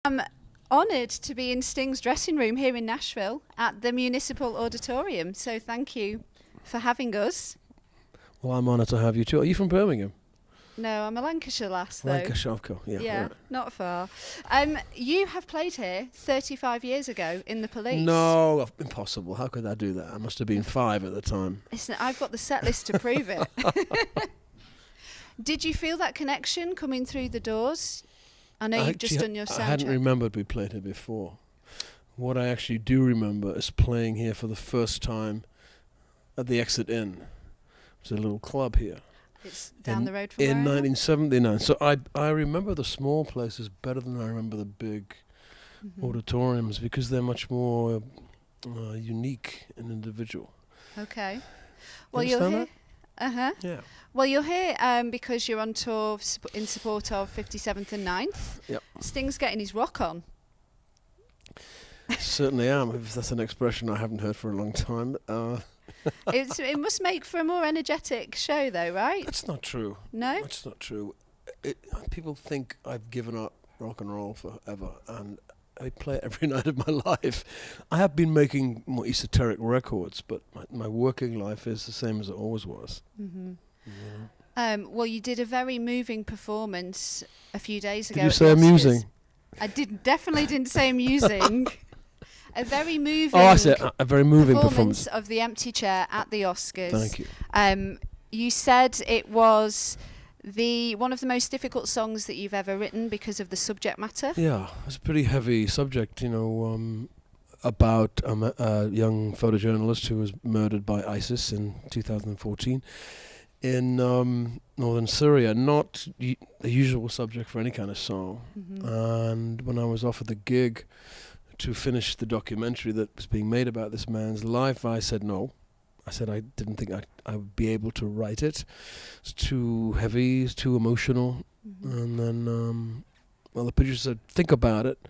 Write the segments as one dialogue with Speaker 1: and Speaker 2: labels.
Speaker 1: I'm honoured to be in Sting's dressing room here in Nashville at the Municipal Auditorium. So thank you for having us.
Speaker 2: Well, I'm honoured to have you too. Are you from Birmingham?
Speaker 1: No, I'm a Lancashire lass, though.
Speaker 2: Lancashire, of course. Yeah, right.
Speaker 1: Not far. You have played here 35 years ago in the Police.
Speaker 2: No, impossible. How could I do that? I must have been 5 at the time.
Speaker 1: Listen, I've got the set list to prove it. Did you feel that connection coming through the doors? I know you've just done your sound
Speaker 2: I hadn't
Speaker 1: check.
Speaker 2: remembered we played here before. What I actually do remember is playing here for the first time at the Exit Inn. It's a little club here.
Speaker 1: It's down the road from
Speaker 2: in
Speaker 1: where I am.
Speaker 2: 1979. So I remember the small places better than I remember the big auditoriums because they're much more unique and individual.
Speaker 1: Okay. Well,
Speaker 2: you
Speaker 1: you're here.
Speaker 2: Yeah.
Speaker 1: Well, you're here because you're on tour in support of 57th and 9th.
Speaker 2: Yep.
Speaker 1: Sting's getting his rock on.
Speaker 2: Certainly am. If that's an expression I haven't heard for a long time.
Speaker 1: It must make for a more energetic show, though, right?
Speaker 2: That's not true.
Speaker 1: No?
Speaker 2: That's not true. People think I've given up rock and roll forever, and I play it every night of my life. I have been making more esoteric records, but my working life is the same as it always was.
Speaker 1: Mm-hmm.
Speaker 2: Yeah.
Speaker 1: Well, you did a very moving performance a few days ago.
Speaker 2: Did you say amusing?
Speaker 1: I definitely didn't say amusing. A very moving.
Speaker 2: Oh, I said a very moving performance
Speaker 1: of The Empty Chair at the Oscars.
Speaker 2: Thank you.
Speaker 1: You said it was one of the most difficult songs that you've ever written because of the subject matter.
Speaker 2: Yeah, it's a pretty heavy subject, about a young photojournalist who was murdered by ISIS in 2014 in northern Syria. Not the usual subject for any kind of song.
Speaker 1: Mm-hmm.
Speaker 2: And when I was offered the gig to finish the documentary that was being made about this man's life, I said no. I said I didn't think I would be able to write it. It's too heavy, it's too emotional. Mm-hmm. And then, the producer said, think about it.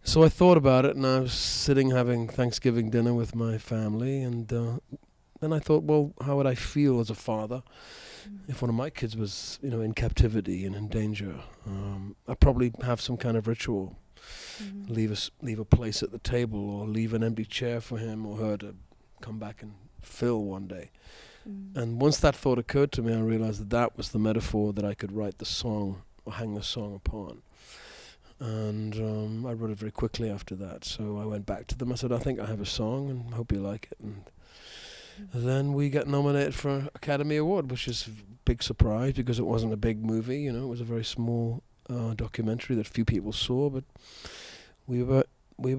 Speaker 2: So I thought about it, and I was sitting having Thanksgiving dinner with my family, and then I thought, well, how would I feel as a father if one of my kids was, in captivity and in danger? I'd probably have some kind of ritual. Mm-hmm. Leave a place at the table, or leave an empty chair for him or her to come back and fill one day. And once that thought occurred to me, I realized that was the metaphor that I could write the song or hang the song upon. And I wrote it very quickly after that. So I went back to them. I said, I think I have a song and hope you like it. And then we got nominated for an Academy Award, which is a big surprise because it wasn't a big movie. It was a very small documentary that few people saw, but we were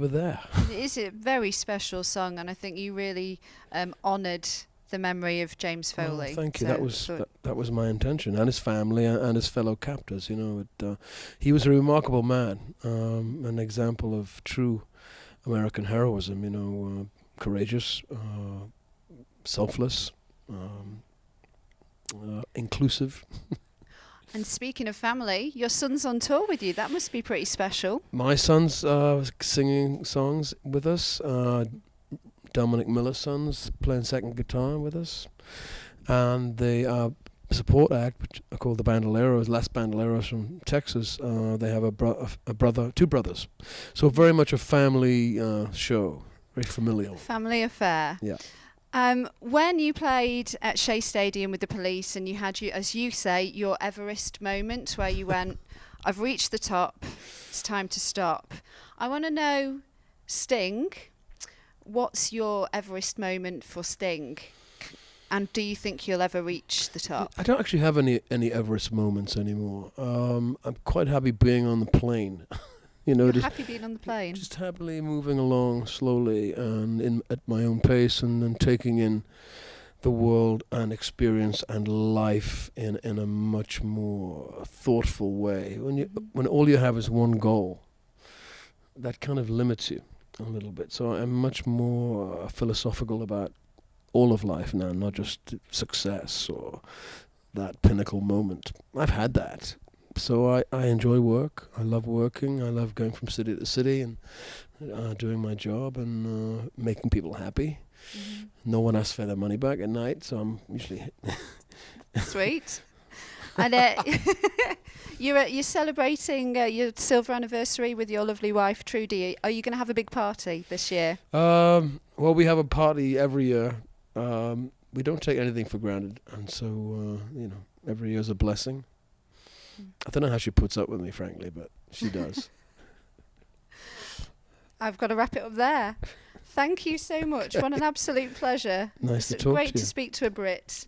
Speaker 2: there.
Speaker 1: It is a very special song, and I think you really honoured the memory of James Foley.
Speaker 2: Thank you. That was my intention, and his family and his fellow captors. He was a remarkable man, an example of true American heroism. Courageous, selfless, inclusive.
Speaker 3: And speaking of family, your son's on tour with you. That must be pretty special.
Speaker 2: My son's singing songs with us. Dominic Miller's son's playing second guitar with us. And the support act, which are called the Bandoleros, Las Bandoleros from Texas, they have two brothers. So very much a family show, very familial.
Speaker 1: Family affair.
Speaker 2: Yeah.
Speaker 1: When you played at Shea Stadium with the Police and you had, as you say, your Everest moment where you went, I've reached the top, it's time to stop. I want to know, Sting, what's your Everest moment for Sting? And do you think you'll ever reach the top?
Speaker 2: I don't actually have any Everest moments anymore. I'm quite happy being on the plane.
Speaker 1: You're happy being on the plane?
Speaker 2: Just happily moving along slowly and at my own pace, and then taking in the world and experience and life in a much more thoughtful way. When all you have is one goal, that kind of limits you a little bit. So I'm much more philosophical about all of life now, not just success or that pinnacle moment. I've had that. So I enjoy work. I love working. I love going from city to city and doing my job and making people happy. Mm-hmm. No one asks for their money back at night, so I'm usually...
Speaker 1: Sweet. And You're celebrating your silver anniversary with your lovely wife, Trudy. Are you going to have a big party this year?
Speaker 2: Well, we have a party every year. We don't take anything for granted, and so every year is a blessing. I don't know how she puts up with me, frankly, but she does.
Speaker 1: I've got to wrap it up there. Thank you so much. What an absolute pleasure.
Speaker 2: Nice to talk to you.
Speaker 1: Great to speak to a Brit.